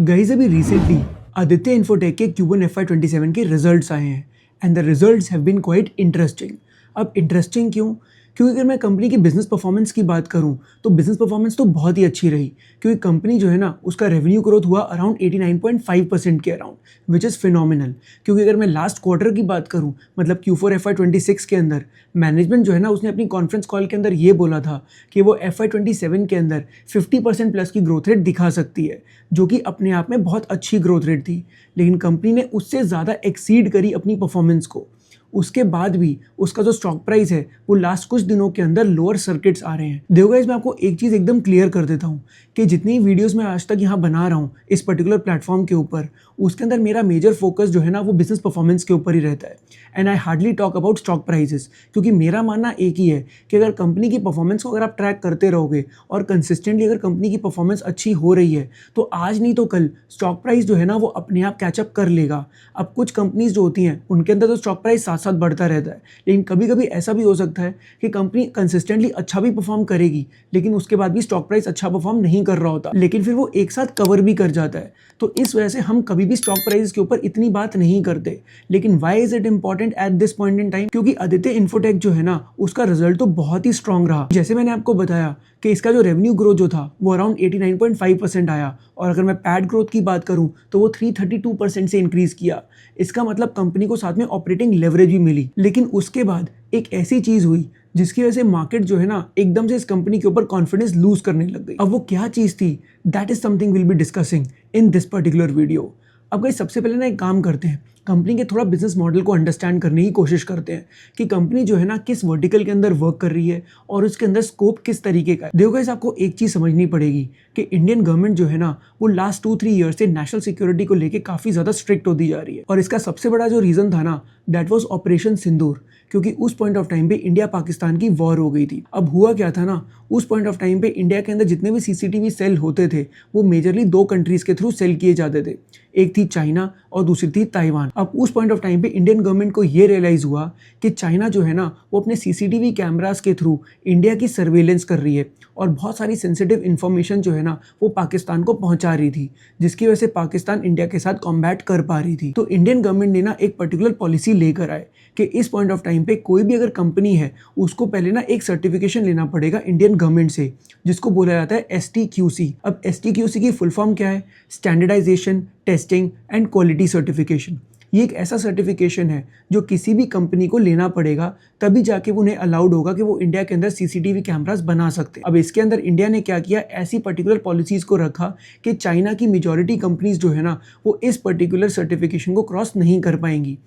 Guys अभी recently Aditya infotech के Q1 FY27 के रिजल्ट्स आए हैं and the results have been quite interesting. अब इंटरेस्टिंग क्यों? क्योंकि अगर मैं कंपनी की बिजनेस परफॉर्मेंस की बात करूं तो बिजनेस परफॉर्मेंस तो बहुत ही अच्छी रही, क्योंकि कंपनी जो है ना उसका रेवेन्यू ग्रोथ हुआ अराउंड 89.5% के अराउंड, विच इज़ फिनोमिनल। क्योंकि अगर मैं लास्ट क्वार्टर की बात करूं, मतलब Q4 FY26 के अंदर मैनेजमेंट जो है ना उसने अपनी कॉन्फ्रेंस कॉल के अंदर ये बोला था कि वो FY27 के अंदर 50% प्लस की ग्रोथ रेट दिखा सकती है, जो कि अपने आप में बहुत अच्छी ग्रोथ रेट थी। लेकिन कंपनी ने उससे ज़्यादा एक्सीड करी अपनी परफॉर्मेंस को। उसके बाद भी उसका जो स्टॉक प्राइस है वो लास्ट कुछ दिनों के अंदर लोअर सर्किट्स आ रहे हैं। देखो गाइस, मैं आपको एक चीज़ एकदम क्लियर कर देता हूँ कि जितनी वीडियोस मैं आज तक यहाँ बना रहा हूँ इस पर्टिकुलर प्लेटफॉर्म के ऊपर, उसके अंदर मेरा मेजर फोकस जो है ना वो बिजनेस परफॉर्मेंस के ऊपर ही रहता है and I hardly talk about stock prices. क्योंकि मेरा मानना एक ही है कि अगर कंपनी की परफॉर्मेंस को अगर आप ट्रैक करते रहोगे और कंसिस्टेंटली अगर कंपनी की परफॉर्मेंस अच्छी हो रही है तो आज नहीं तो कल स्टॉक प्राइस जो है ना वो अपने आप कैचअप कर लेगा। अब कुछ कंपनीज जो होती हैं उनके अंदर तो स्टॉक प्राइस साथ साथ बढ़ता रहता है, लेकिन कभी कभी ऐसा भी हो सकता है कि कंपनी कंसिस्टेंटली अच्छा भी परफॉर्म करेगी लेकिन उसके बाद भी स्टॉक प्राइस अच्छा परफॉर्म नहीं कर रहा होता, लेकिन फिर वो एक साथ कवर भी कर जाता है। तो इस वजह से हम कभी भी स्टॉक प्राइस के ऊपर इतनी बात नहीं करते। लेकिन why is it important at this point in time? क्योंकि आदित्य इन्फोटेक जो है ना उसका रिजल्ट तो बहुत ही स्ट्रांग रहा। जैसे मैंने आपको बताया कि इसका जो रेवेन्यू ग्रोथ जो था वो अराउंड 89.5% आया, और अगर मैं पैट ग्रोथ की बात करूं तो वो 332% से इंक्रीज किया। इसका मतलब कंपनी को साथ में ऑपरेटिंग लेवरेज भी मिली। लेकिन उसके बाद एक ऐसी चीज हुई जिसकी वजह से मार्केट जो है ना एकदम से इस कंपनी के ऊपर कॉन्फिडेंस लूज करने लग गई। अब वो क्या चीज थी, that is something will be discussing in this particular video. अब गाइस सबसे पहले ना एक काम करते हैं, कंपनी के थोड़ा बिजनेस मॉडल को अंडरस्टैंड करने की कोशिश करते हैं कि कंपनी जो है ना किस वर्टिकल के अंदर वर्क कर रही है और उसके अंदर स्कोप किस तरीके का है। देखो गाइस, आपको एक चीज़ समझनी पड़ेगी कि इंडियन गवर्नमेंट जो है ना वो लास्ट 2-3 ईयर से नेशनल सिक्योरिटी को लेके काफ़ी ज़्यादा स्ट्रिक्ट होती जा रही है। और इसका सबसे बड़ा जो रीज़न था ना दैट वॉज ऑपरेशन सिंदूर, क्योंकि उस पॉइंट ऑफ टाइम पे इंडिया पाकिस्तान की वॉर हो गई थी। अब हुआ क्या था ना, उस पॉइंट ऑफ टाइम पे इंडिया के अंदर जितने भी सीसीटीवी सेल होते थे वो मेजरली 2 कंट्रीज के थ्रू सेल किए जाते थे, एक थी चाइना और दूसरी थी ताइवान। अब उस पॉइंट ऑफ टाइम पे इंडियन गवर्नमेंट को ये रियलाइज हुआ कि चाइना जो है ना वो अपने सीसीटीवी कैमरास के थ्रू इंडिया की सर्वेलेंस कर रही है और बहुत सारी सेंसिटिव इन्फॉर्मेशन जो है ना वो पाकिस्तान को पहुंचा रही थी, जिसकी वजह से पाकिस्तान इंडिया के साथ कॉम्बैट कर पा रही थी। तो इंडियन गवर्नमेंट ने ना एक पर्टिकुलर पॉलिसी लेकर आए कि इस पॉइंट ऑफ टाइम पे कोई भी अगर कंपनी है उसको पहले ना एक सर्टिफिकेशन लेना पड़ेगा इंडियन गवर्नमेंट से, जिसको बोला जाता है STQC। अब STQC की फुल फॉर्म क्या है? Standardization, testing and quality certification. ये एक ऐसा सर्टिफिकेशन है जो किसी भी कंपनी को लेना पड़ेगा, तभी जाके उन्हें अलाउड होगा कि वो इंडिया के अंदर सीसीटीवी कैमरास बना सकते हैं। अब इसके अंदर इंडिया ने क्या किया, ऐसी पर्टिकुलर पॉलिसीज को रखा कि चाइना की मेजॉरिटी कंपनीज जो है ना वो इस पर्टिकुलर सर्टिफिकेशन को क्रॉस नहीं कर पाएंगी।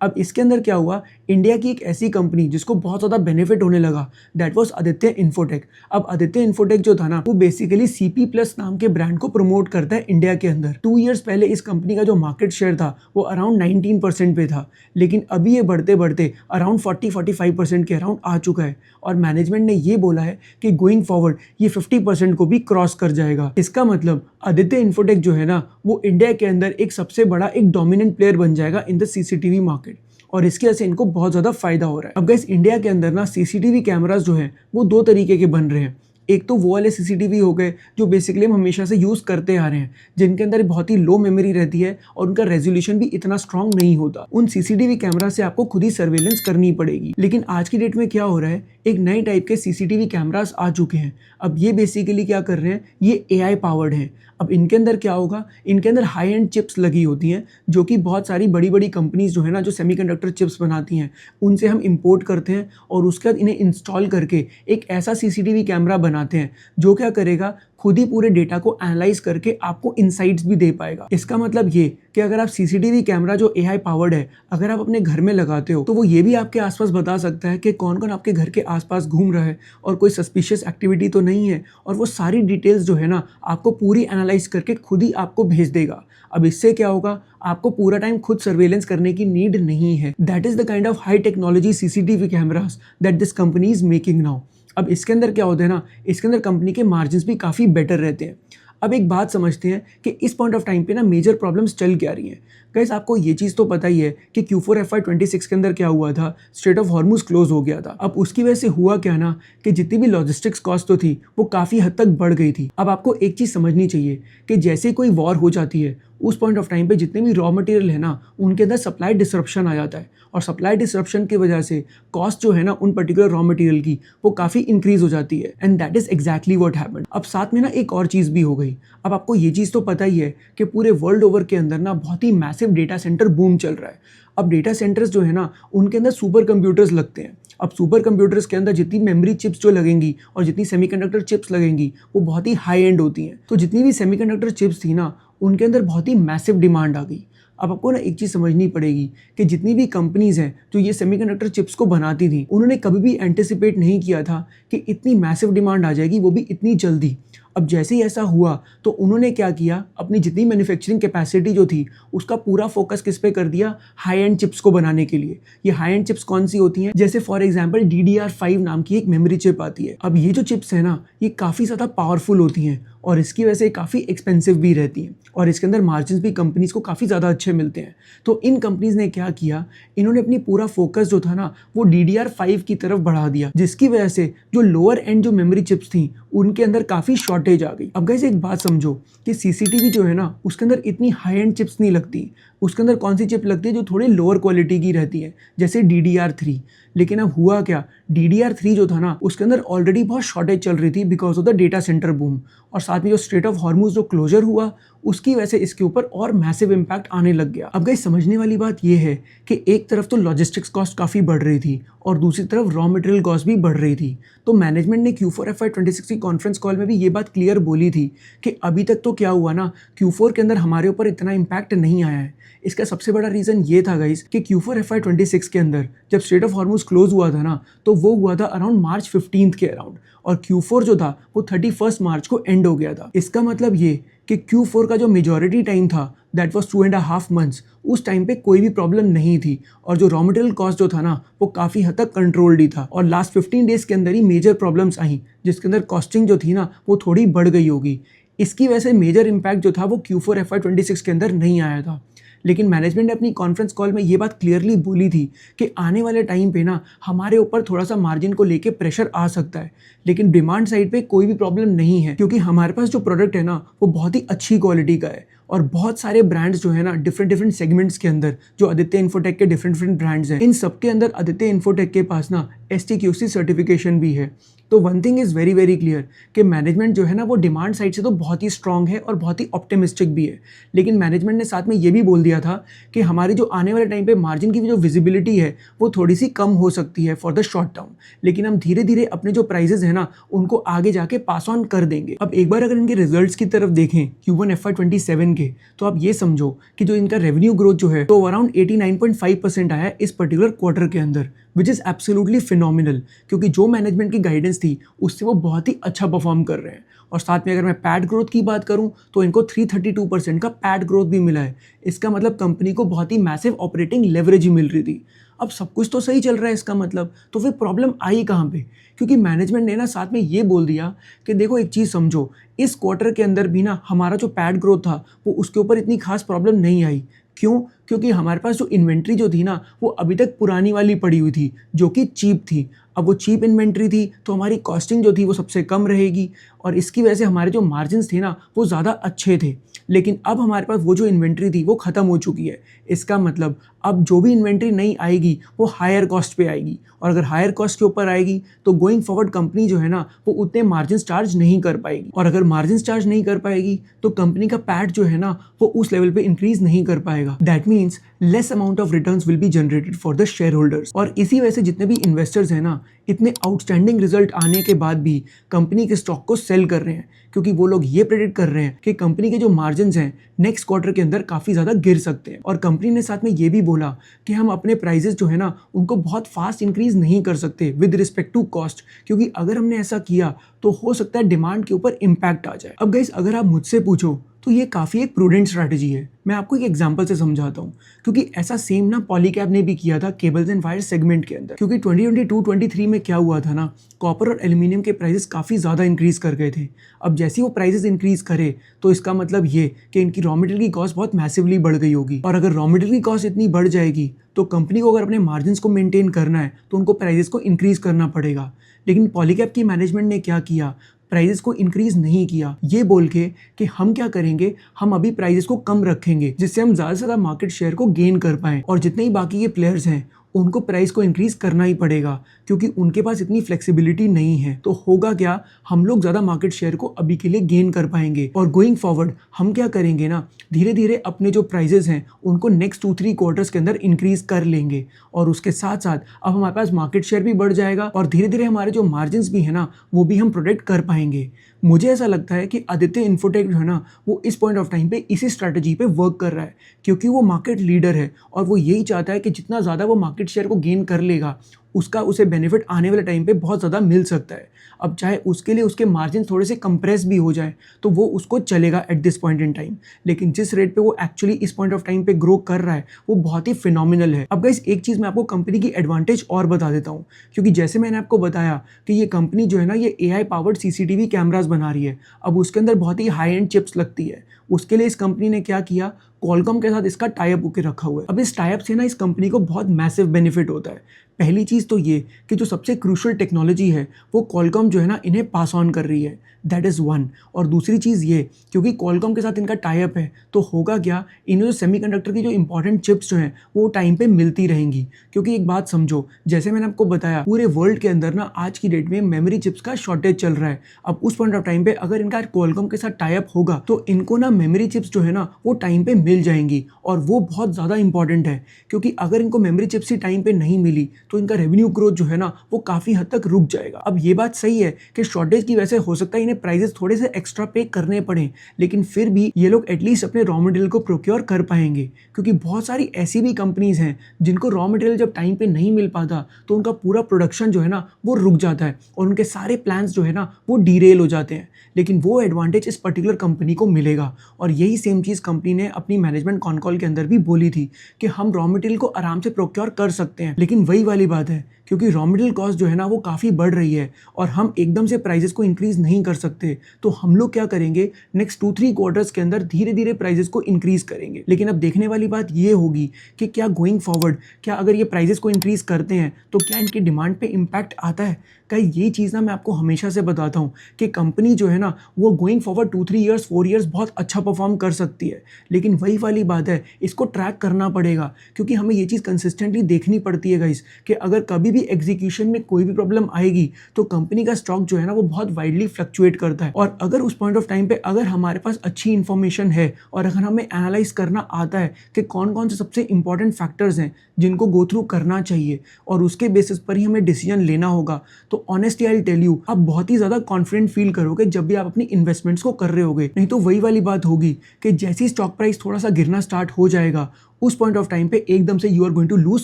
अब इसके अंदर क्या हुआ, इंडिया की एक ऐसी कंपनी जिसको बहुत ज़्यादा बेनिफिट होने लगा दैट वाज आदित्य इन्फोटेक। अब आदित्य इन्फोटेक जो था ना वो बेसिकली CP+ नाम के ब्रांड को प्रमोट करता है इंडिया के अंदर। 2 इयर्स पहले इस कंपनी का जो मार्केट शेयर था वो अराउंड 19% पे था, लेकिन अभी ये बढ़ते बढ़ते अराउंड 40-45% के अराउंड आ चुका है और मैनेजमेंट ने ये बोला है कि गोइंग फॉरवर्ड ये 50% को भी क्रॉस कर जाएगा। इसका मतलब आदित्य इन्फोटेक जो है ना वो इंडिया के अंदर एक सबसे बड़ा एक डोमिनेंट प्लेयर बन जाएगा इन द CCTV मार्केट, और इसकी वजह से इनको बहुत ज़्यादा फायदा हो रहा है। अब गाइस इंडिया के अंदर ना सीसीटीवी कैमरास जो हैं वो 2 तरीके के बन रहे हैं। एक तो वो वाले सीसीटीवी हो गए जो बेसिकली हम हमेशा से यूज़ करते आ रहे हैं, जिनके अंदर बहुत ही लो मेमोरी रहती है और उनका रेजोल्यूशन भी इतना स्ट्रांग नहीं होता। उन सीसीटीवी कैमरा से आपको खुद ही सर्वेलेंस करनी पड़ेगी। लेकिन आज की डेट में क्या हो रहा है, एक नए टाइप के सीसीटीवी कैमरास आ चुके हैं। अब ये बेसिकली क्या कर रहे हैं, ये AI पावर्ड हैं। अब इनके अंदर क्या होगा, इनके अंदर हाई एंड चिप्स लगी होती हैं जो कि बहुत सारी बड़ी बड़ी कंपनीज जो है ना जो सेमीकंडक्टर चिप्स बनाती हैं उनसे हम इंपोर्ट करते हैं और उसके बाद इन्हें इंस्टॉल करके एक ऐसा सीसीटीवी कैमरा बनाते हैं जो क्या करेगा, खुद ही पूरे डेटा को एनालाइज करके आपको इनसाइट्स भी दे पाएगा। इसका मतलब ये कि अगर आप सीसीटीवी कैमरा जो AI पावर्ड है अगर आप अपने घर में लगाते हो तो वो ये भी आपके आसपास बता सकता है कि कौन कौन आपके घर के आसपास घूम रहा है और कोई सस्पिशियस एक्टिविटी तो नहीं है, और वो सारी डिटेल्स जो है ना आपको पूरी एनालाइज करके खुद ही आपको भेज देगा। अब इससे क्या होगा, आपको पूरा टाइम खुद सर्वेलेंस करने की नीड नहीं है। That is the kind of high technology CCTV cameras that this company is making now. अब इसके अंदर क्या होता है ना, इसके अंदर कंपनी के मार्जिन्स भी काफ़ी बेटर रहते हैं। अब एक बात समझते हैं कि इस पॉइंट ऑफ टाइम पे ना मेजर प्रॉब्लम्स चल क्या रही हैं। गाइस आपको ये चीज़ तो पता ही है कि Q4 FY26 के अंदर क्या हुआ था, स्ट्रेट ऑफ हॉर्मुज क्लोज हो गया था। अब उसकी वजह से हुआ क्या ना कि जितनी भी लॉजिस्टिक्स कॉस्ट तो थी वो काफ़ी हद तक बढ़ गई थी। अब आपको एक चीज़ समझनी चाहिए कि जैसे कोई वॉर हो जाती है उस पॉइंट ऑफ टाइम पे जितने भी रॉ मटेरियल है ना उनके अंदर सप्लाई डिसरप्शन आ जाता है और सप्लाई डिसरप्शन की वजह से कॉस्ट जो है ना उन पर्टिकुलर रॉ मटेरियल की वो काफ़ी इंक्रीज हो जाती है and that is exactly what happened. अब साथ में ना एक और चीज़ भी हो गई। अब आपको ये चीज़ तो पता ही है कि पूरे वर्ल्ड ओवर के अंदर ना बहुत ही मैसिव डेटा सेंटर बूम चल रहा है। अब डेटा सेंटर्स जो है ना उनके अंदर सुपर कंप्यूटर्स लगते हैं। अब सुपर कंप्यूटर्स के अंदर जितनी मेमोरी चिप्स जो लगेंगी और जितनी सेमीकंडक्टर चिप्स लगेंगी वो बहुत ही हाई एंड होती हैं। तो जितनी भी सेमीकंडक्टर चिप्स थी ना उनके अंदर बहुत ही मैसिव डिमांड आ गई। अब आपको ना एक चीज़ समझनी पड़ेगी कि जितनी भी कंपनीज़ हैं जो ये सेमीकंडक्टर चिप्स को बनाती थी उन्होंने कभी भी एंटिसिपेट नहीं किया था कि इतनी मैसिव डिमांड आ जाएगी, वो भी इतनी जल्दी। अब जैसे ही ऐसा हुआ तो उन्होंने क्या किया, अपनी जितनी मैन्युफैक्चरिंग कैपेसिटी जो थी उसका पूरा फोकस किस पे कर दिया, हाई एंड चिप्स को बनाने के लिए। ये हाई एंड चिप्स कौन सी होती हैं, जैसे फॉर एग्जांपल DDR5 नाम की एक मेमोरी चिप आती है। अब ये जो चिप्स है ना ये काफ़ी ज़्यादा पावरफुल होती हैं और इसकी वजह से काफ़ी एक्सपेंसिव भी रहती हैं और इसके अंदर मार्जिन भी कंपनीज को काफ़ी ज़्यादा अच्छे मिलते हैं। तो इन कंपनीज ने क्या किया, इन्होंने अपनी पूरा फोकस जो था ना वो DDR5 की तरफ बढ़ा दिया, जिसकी वजह से जो लोअर एंड जो मेमोरी चिप्स थी उनके अंदर काफ़ी शॉर्टेज आ गई। अब गाइस एक बात समझो कि CCTV जो है ना उसके अंदर इतनी हाई एंड चिप्स नहीं लगती। उसके अंदर कौन सी चिप लगती है जो थोड़ी लोअर क्वालिटी की रहती है, जैसे DDR3। लेकिन अब हुआ क्या, DDR3 जो था ना उसके अंदर ऑलरेडी बहुत शॉर्टेज चल रही थी because of the data centre boom, और साथ में जो स्ट्रेट ऑफ हॉर्मुज जो क्लोजर हुआ उसकी वजह से इसके ऊपर और मैसिव इम्पैक्ट आने लग गया। अब गाइस समझने वाली बात यह है कि एक तरफ तो लॉजिस्टिक्स कॉस्ट काफ़ी बढ़ रही थी और दूसरी तरफ रॉ मटेरियल कॉस्ट भी बढ़ रही थी। तो मैनेजमेंट ने Q4 FY26 की कॉन्फ्रेंस कॉल में भी ये बात क्लियर बोली थी कि अभी तक तो क्या हुआ ना, Q4 के अंदर हमारे ऊपर इतना इम्पैक्ट नहीं आया है। इसका सबसे बड़ा रीज़न ये था गाइस कि Q4 FY26 के अंदर जब स्ट्रेट ऑफ हॉर्मुज क्लोज हुआ था ना तो वो हुआ था अराउंड मार्च 15 के अराउंड, और Q4 जो था वो 31 मार्च को एंड हो गया था। इसका मतलब ये कि Q4 का जो मेजॉरिटी टाइम था दैट वाज 2.5 मंथ्स, उस टाइम पे कोई भी प्रॉब्लम नहीं थी और जो रॉ मटेरियल कॉस्ट जो था ना वो काफ़ी हद तक कंट्रोल्ड ही था। और लास्ट 15 डेज़ के अंदर ही मेजर प्रॉब्लम्स आई जिसके अंदर कॉस्टिंग जो थी ना वो थोड़ी बढ़ गई होगी। इसकी वजह से मेजर इम्पैक्ट जो था वो Q4 FY26 के अंदर नहीं आया था। लेकिन मैनेजमेंट ने अपनी कॉन्फ्रेंस कॉल में ये बात क्लियरली बोली थी कि आने वाले टाइम पे ना हमारे ऊपर थोड़ा सा मार्जिन को लेके प्रेशर आ सकता है, लेकिन डिमांड साइड पे कोई भी प्रॉब्लम नहीं है क्योंकि हमारे पास जो प्रोडक्ट है ना वो बहुत ही अच्छी क्वालिटी का है। और बहुत सारे ब्रांड्स जो है ना डिफरेंट सेगमेंट्स के अंदर, जो आदित्य इन्फोटेक के डिफरेंट ब्रांड्स हैं, इन सब के अंदर आदित्य इन्फोटेक के पास ना STQC सर्टिफिकेशन भी है। तो one thing is very very clear कि मैनेजमेंट जो है ना वो डिमांड साइड से तो बहुत ही स्ट्रांग है और बहुत ही ऑप्टिमिस्टिक भी है, लेकिन मैनेजमेंट ने साथ में ये भी बोल दिया था कि हमारी जो आने वाले टाइम पे मार्जिन की जो विजिबिलिटी है वो थोड़ी सी कम हो सकती है फॉर द शॉर्ट टर्म, लेकिन हम धीरे धीरे अपने जो प्राइजेस है ना उनको आगे जाके पास ऑन कर देंगे। अब एक बार अगर इनके रिजल्ट्स की तरफ देखें Q1 FY27 के, तो आप ये समझो कि जो इनका रेवेन्यू ग्रोथ जो है तो अराउंड 89.5% आया है इस पर्टिकुलर क्वार्टर के अंदर, विच इज़ एब्सोल्युटली फिनोमिनल, क्योंकि जो मैनेजमेंट की गाइडेंस थी उससे वो बहुत ही अच्छा परफॉर्म कर रहे हैं। और साथ में अगर मैं पैट ग्रोथ की बात करूं तो इनको 332% का पैट ग्रोथ भी मिला है। इसका मतलब कंपनी को बहुत ही मैसिव ऑपरेटिंग लेवरेज ही मिल रही थी। अब सब कुछ तो सही चल रहा है इसका मतलब, तो फिर प्रॉब्लम आई कहाँ पे? क्योंकि मैनेजमेंट ने ना साथ में ये बोल दिया कि देखो एक चीज़ समझो, इस क्वार्टर के अंदर भी ना हमारा जो पैट ग्रोथ था वो उसके ऊपर इतनी खास प्रॉब्लम नहीं आई। क्यों? क्योंकि हमारे पास जो इन्वेंट्री जो थी ना वो अभी तक पुरानी वाली पड़ी हुई थी जो कि चीप थी। अब वो चीप इन्वेंट्री थी तो हमारी कॉस्टिंग जो थी वो सबसे कम रहेगी और इसकी वजह से हमारे जो मार्जिन्स थे ना वो ज़्यादा अच्छे थे। लेकिन अब हमारे पास वो जो इन्वेंट्री थी वो ख़त्म हो चुकी है। इसका मतलब अब जो भी इन्वेंट्री नहीं आएगी वो हायर कॉस्ट पे आएगी, और अगर हायर कॉस्ट के ऊपर आएगी तो गोइंग फॉरवर्ड कंपनी जो है ना वो उतने मार्जिन चार्ज नहीं कर पाएगी, और अगर मार्जिन चार्ज नहीं कर पाएगी तो कंपनी का पैट जो है ना वो उस लेवल पे इंक्रीज नहीं कर पाएगा। That means less amount of returns will be generated for the share holders. और इसी वजह से जितने भी इन्वेस्टर्स हैं ना इतने आउटस्टैंडिंग रिजल्ट आने के बाद भी कंपनी के स्टॉक को सेल कर रहे हैं, क्योंकि वो लोग ये प्रेडिक्ट कर रहे हैं कि कंपनी के जो मार्जिन्स हैं नेक्स्ट क्वार्टर के अंदर काफ़ी ज़्यादा गिर सकते हैं। और कंपनी ने साथ में ये भी बोला कि हम अपने प्राइजेस जो है ना उनको बहुत फास्ट इंक्रीज नहीं कर सकते विद रिस्पेक्ट टू कॉस्ट, क्योंकि अगर हमने ऐसा किया तो हो सकता है डिमांड के ऊपर इम्पैक्ट आ जाए। अब गाइस अगर आप मुझसे पूछो तो ये काफ़ी एक प्रूडेंट स्ट्रैटेजी है। मैं आपको एक एग्जांपल से समझाता हूँ, क्योंकि ऐसा सेम ना पॉलीकैब ने भी किया था केबल्स एंड वायर सेगमेंट के अंदर। क्योंकि 2022-23 में क्या हुआ था ना, कॉपर और एल्यूमिनियम के प्राइसेस काफ़ी ज़्यादा इंक्रीज़ कर गए थे। अब जैसे ही वो प्राइसेस इंक्रीज़ करे तो इसका मतलब ये कि इनकी रॉ मटेरियल की कॉस्ट बहुत मैसिवली बढ़ गई होगी, और अगर रॉ मटेरियल की कॉस्ट इतनी बढ़ जाएगी तो कंपनी को अगर अपने मार्जिन्स को मेंटेन करना है तो उनको प्राइसेस को इंक्रीज़ करना पड़ेगा। लेकिन पॉलीकैब की मैनेजमेंट ने क्या किया, प्राइजेस को इंक्रीज नहीं किया, ये बोल के कि हम क्या करेंगे, हम अभी प्राइजेस को कम रखेंगे जिससे हम ज़्यादा से ज़्यादा मार्केट शेयर को गेन कर पाएँ, और जितने ही बाकी के प्लेयर्स हैं उनको प्राइस को इंक्रीज करना ही पड़ेगा क्योंकि उनके पास इतनी फ्लेक्सिबिलिटी नहीं है। तो होगा क्या, हम लोग ज़्यादा मार्केट शेयर को अभी के लिए गेन कर पाएंगे, और गोइंग फॉरवर्ड हम क्या करेंगे ना, धीरे धीरे अपने जो प्राइजेस हैं उनको नेक्स्ट 2-3 क्वार्टर्स के अंदर इंक्रीज कर लेंगे, और उसके साथ साथ अब हमारे पास मार्केट शेयर भी बढ़ जाएगा और धीरे धीरे हमारे जो मार्जिन भी है ना वो भी हम प्रोटेक्ट कर पाएंगे। मुझे ऐसा लगता है कि आदित्य इन्फोटेक जो है ना वो इस पॉइंट ऑफ टाइम पे इसी स्ट्रैटेजी पे वर्क कर रहा है, क्योंकि वो मार्केट लीडर है और वो यही चाहता है कि जितना ज़्यादा वो मार्केट शेयर को गेन कर लेगा उसका उसे बेनिफिट आने वाले टाइम पे बहुत ज़्यादा मिल सकता है। अब चाहे उसके लिए उसके मार्जिन थोड़े से कंप्रेस भी हो जाए तो वो उसको चलेगा eight this point in time, लेकिन जिस रेट पे वो एक्चुअली इस पॉइंट ऑफ टाइम पे ग्रो कर रहा है वो बहुत ही फिनोमिनल है। अब गाइस एक चीज़ मैं आपको कंपनी की एडवांटेज और बता देता हूँ, क्योंकि जैसे मैंने आपको बताया कि ये कंपनी जो है ना ये AI पावर्ड CCTV कैमरास बना रही है। अब उसके अंदर बहुत ही हाई एंड चिप्स लगती है, उसके लिए इस कंपनी ने क्या किया, क्वालकॉम के साथ इसका टाई अप होकर रखा हुआ है। अब इस टाई अप से ना इस कंपनी को बहुत मैसिव बेनिफिट होता है। पहली चीज़ तो ये कि जो सबसे क्रूशियल टेक्नोलॉजी है वो क्वालकॉम जो है ना इन्हें पास ऑन कर रही है, दैट इज़ वन। और दूसरी चीज़ ये, क्योंकि क्वालकॉम के साथ इनका टाई अप है तो होगा क्या, इन्हें जो सेमीकंडक्टर की जो इंपॉर्टेंट चिप्स जो हैं वो टाइम पे मिलती रहेंगी। क्योंकि एक बात समझो, जैसे मैंने आपको बताया पूरे वर्ल्ड के अंदर ना आज की डेट में मेमोरी चिप्स का शॉर्टेज चल रहा है। अब उस पॉइंट ऑफ टाइम पे अगर इनका क्वालकॉम के साथ टाई अप होगा तो इनको ना मेमोरी चिप्स जो है ना वो टाइम पे मिल जाएंगी, और वो बहुत ज़्यादा इंपॉर्टेंट है क्योंकि अगर इनको मेमोरी चिप्स ही टाइम पे नहीं मिली तो इनका रेवेन्यू ग्रोथ जो है ना वो काफ़ी हद तक रुक जाएगा। अब ये बात सही है कि शॉर्टेज की वजह से हो सकता है इन्हें प्राइजेस थोड़े से एक्स्ट्रा पे करने पड़े, लेकिन फिर भी ये लोग एटलीस्ट अपने रॉ मटेरियल को प्रोक्योर कर पाएंगे, क्योंकि बहुत सारी ऐसी भी कंपनीज हैं जिनको रॉ मटेरियल जब टाइम पे नहीं मिल पाता तो उनका पूरा प्रोडक्शन जो है ना वो रुक जाता है और उनके सारे प्लान्स जो है ना वो डीरेल हो जाते हैं। लेकिन वो एडवांटेज इस पर्टिकुलर कंपनी को मिलेगा, और यही सेम चीज़ कंपनी ने अपनी मैनेजमेंट कॉन कॉल के अंदर भी बोली थी कि हम रॉ मटेरियल को आराम से प्रोक्योर कर सकते हैं। लेकिन वही वाली बात है, क्योंकि रॉ मटेरियल कॉस्ट जो है ना वो काफ़ी बढ़ रही है और हम एकदम से प्राइजेस को इंक्रीज़ नहीं कर सकते, तो हम लोग क्या करेंगे, नेक्स्ट 2-3 क्वार्टर्स के अंदर धीरे धीरे प्राइजेस को इंक्रीज़ करेंगे। लेकिन अब देखने वाली बात ये होगी कि क्या गोइंग फॉरवर्ड, क्या अगर ये प्राइजेस को इंक्रीज़ करते हैं तो क्या इनकी डिमांड पे इम्पैक्ट आता है। कहीं ये चीज़ ना मैं आपको हमेशा से बताता हूँ कि कंपनी जो है ना वो गोइंग फॉरवर्ड 2-3 ईयर्स 4 ईयर्स बहुत अच्छा परफॉर्म कर सकती है, लेकिन वही वाली बात है, इसको ट्रैक करना पड़ेगा क्योंकि हमें ये चीज़ कंसिस्टेंटली देखनी पड़ती है गाइस कि अगर कभी भी एग्जीक्यूशन में कोई भी प्रॉब्लम आएगी तो कंपनी का स्टॉक जो है ना वो बहुत वाइडली फ्लक्चुएट करता है। और अगर उस पॉइंट ऑफ टाइम पे अगर हमारे पास अच्छी इन्फॉर्मेशन है और अगर हमें एनालाइज करना आता है कि कौन कौन से सबसे इंपॉर्टेंट फैक्टर्स हैं जिनको गो थ्रू करना चाहिए और उसके बेसिस पर ही हमें डिसीजन लेना होगा, तो ऑनेस्टली आई टेल यू आप बहुत ही ज़्यादा कॉन्फिडेंट फील करोगे जब भी आप अपनी इन्वेस्टमेंट्स को कर रहे होगे। नहीं तो वही वाली बात होगी कि जैसी स्टॉक प्राइस थोड़ा सा गिरना स्टार्ट हो जाएगा उस पॉइंट ऑफ टाइम पे एकदम से you are going to lose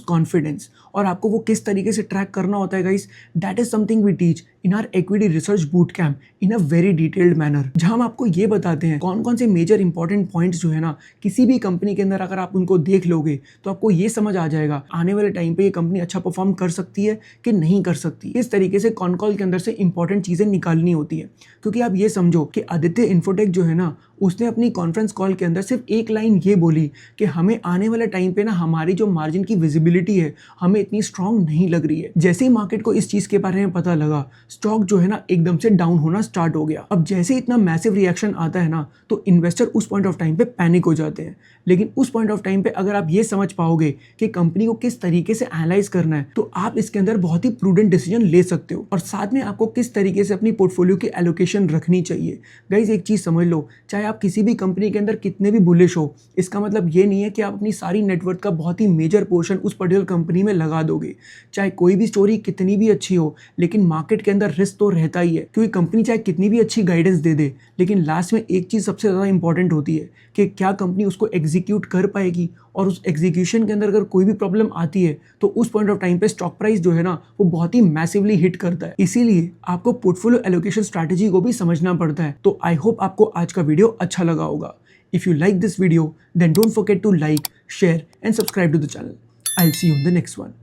confidence. और आपको वो किस तरीके से ट्रैक करना होता है guys, that is something we teach in our equity research boot camp in a very detailed manner, जहां हम आपको ये बताते हैं कौन कौन से मेजर इंपॉर्टेंट पॉइंट्स जो है ना किसी भी कंपनी के अंदर अगर आप उनको देख लोगे तो आपको ये समझ आ जाएगा आने वाले टाइम पे ये कंपनी अच्छा परफॉर्म कर सकती है कि नहीं कर सकती। इस तरीके से कॉन कॉल के अंदर से इंपॉर्टेंट चीज़ें निकालनी होती है, क्योंकि आप ये समझो कि आदित्य इन्फोटेक जो है ना उसने अपनी कॉन्फ्रेंस कॉल के अंदर सिर्फ एक लाइन ये बोली कि हमें आने वाले टाइम पे ना हमारी जो मार्जिन की विजिबिलिटी है हमें इतनी स्ट्रांग नहीं लग रही है। जैसे ही मार्केट को इस चीज़ के बारे में पता लगा स्टॉक जो है ना एकदम से डाउन होना स्टार्ट हो गया। अब जैसे इतना मैसिव रिएक्शन आता है ना तो इन्वेस्टर उस पॉइंट ऑफ टाइम पे पैनिक हो जाते हैं, लेकिन उस पॉइंट ऑफ टाइम पे अगर आप ये समझ पाओगे कि कंपनी को किस तरीके से एनालाइज करना है तो आप इसके अंदर बहुत ही प्रूडेंट डिसीजन ले सकते हो, और साथ में आपको किस तरीके से अपनी पोर्टफोलियो की एलोकेशन रखनी चाहिए। गाइज एक चीज़ समझ लो, चाहे आप किसी भी कंपनी के अंदर कितने भी बुलिश हो, इसका मतलब ये नहीं है कि आप अपनी सारी नेटवर्थ का बहुत ही मेजर पोर्शन उस पर्टिकुलर कंपनी में लगा दोगे। चाहे कोई भी स्टोरी कितनी भी अच्छी हो, लेकिन मार्केट के अंदर रिस्क तो रहता ही है, क्योंकि कंपनी चाहे कितनी भी अच्छी गाइडेंस दे दे लेकिन लास्ट में एक चीज़ सबसे ज़्यादा इंपॉर्टेंट होती है कि क्या कंपनी उसको एग्जीक्यूट कर पाएगी, और उस एग्जीक्यूशन के अंदर अगर कोई भी प्रॉब्लम आती है तो उस पॉइंट ऑफ टाइम पे स्टॉक प्राइस जो है ना वो बहुत ही मैसिवली हिट करता है। इसीलिए आपको पोर्टफोलियो एलोकेशन स्ट्रैटेजी को भी समझना पड़ता है। तो आई होप आपको आज का वीडियो अच्छा लगा होगा। If you like this video, then don't forget to like, share and subscribe to the channel. I'll see you in the next one.